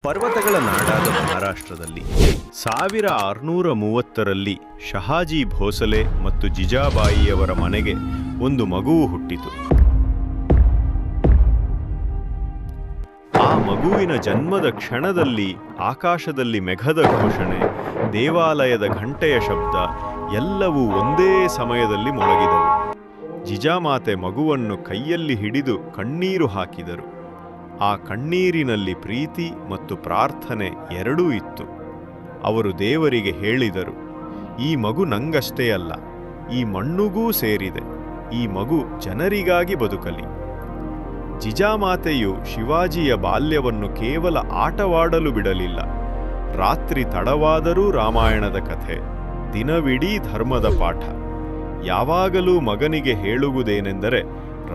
ಪರ್ವತಗಳ ನಾಡಾದ ಮಹಾರಾಷ್ಟ್ರದಲ್ಲಿ 1630ರಲ್ಲಿ ಶಹಾಜಿ ಭೋಸಲೆ ಮತ್ತು ಜಿಜಾಬಾಯಿಯವರ ಮನೆಗೆ ಒಂದು ಮಗುವು ಹುಟ್ಟಿತು. ಆ ಮಗುವಿನ ಜನ್ಮದ ಕ್ಷಣದಲ್ಲಿ ಆಕಾಶದಲ್ಲಿ ಮೆಘದ ಘೋಷಣೆ, ದೇವಾಲಯದ ಘಂಟೆಯ ಶಬ್ದ ಎಲ್ಲವೂ ಒಂದೇ ಸಮಯದಲ್ಲಿ ಮೊಳಗಿದವು. ಜಿಜಾಮಾತೆ ಮಗುವನ್ನು ಕೈಯಲ್ಲಿ ಹಿಡಿದು ಕಣ್ಣೀರು ಹಾಕಿದರು. ಆ ಕಣ್ಣೀರಿನಲ್ಲಿ ಪ್ರೀತಿ ಮತ್ತು ಪ್ರಾರ್ಥನೆ ಎರಡೂ ಇತ್ತು. ಅವರು ದೇವರಿಗೆ ಹೇಳಿದರು, ಈ ಮಗು ನಂಗಷ್ಟೇ ಅಲ್ಲ, ಈ ಮಣ್ಣುಗೂ ಸೇರಿದೆ. ಈ ಮಗು ಜನರಿಗಾಗಿ ಬದುಕಲಿ. ಜಿಜಾಮಾತೆಯು ಶಿವಾಜಿಯ ಬಾಲ್ಯವನ್ನು ಕೇವಲ ಆಟವಾಡಲು ಬಿಡಲಿಲ್ಲ. ರಾತ್ರಿ ತಡವಾದರೂ ರಾಮಾಯಣದ ಕಥೆ, ದಿನವಿಡೀ ಧರ್ಮದ ಪಾಠ. ಯಾವಾಗಲೂ ಮಗನಿಗೆ ಹೇಳುವುದೇನೆಂದರೆ,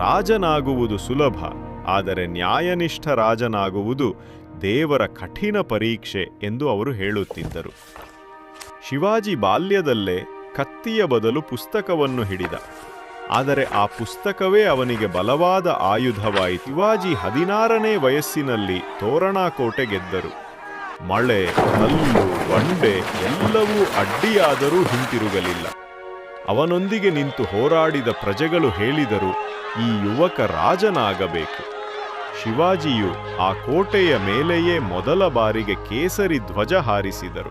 ರಾಜನಾಗುವುದು ಸುಲಭ, ಆದರೆ ನ್ಯಾಯನಿಷ್ಠ ರಾಜನಾಗುವುದು ದೇವರ ಕಠಿಣ ಪರೀಕ್ಷೆ ಎಂದು ಅವರು ಹೇಳುತ್ತಿದ್ದರು. ಶಿವಾಜಿ ಬಾಲ್ಯದಲ್ಲೇ ಕತ್ತಿಯ ಬದಲು ಪುಸ್ತಕವನ್ನು ಹಿಡಿದ. ಆದರೆ ಆ ಪುಸ್ತಕವೇ ಅವನಿಗೆ ಬಲವಾದ ಆಯುಧವಾಯಿತು. ಶಿವಾಜಿ 16ನೇ ವಯಸ್ಸಿನಲ್ಲಿ ತೋರಣಾ ಕೋಟೆ ಗೆದ್ದರು. ಮಳೆ, ಕಲ್ಲು, ಬಂಡೆ ಎಲ್ಲವೂ ಅಡ್ಡಿಯಾದರೂ ಹಿಂತಿರುಗಲಿಲ್ಲ. ಅವನೊಂದಿಗೆ ನಿಂತು ಹೋರಾಡಿದ ಪ್ರಜೆಗಳು ಹೇಳಿದರು, ಈ ಯುವಕ ರಾಜನಾಗಬೇಕು. ಶಿವಾಜಿಯು ಆ ಕೋಟೆಯ ಮೇಲೆಯೇ ಮೊದಲ ಬಾರಿಗೆ ಕೇಸರಿ ಧ್ವಜ ಹಾರಿಸಿದರು.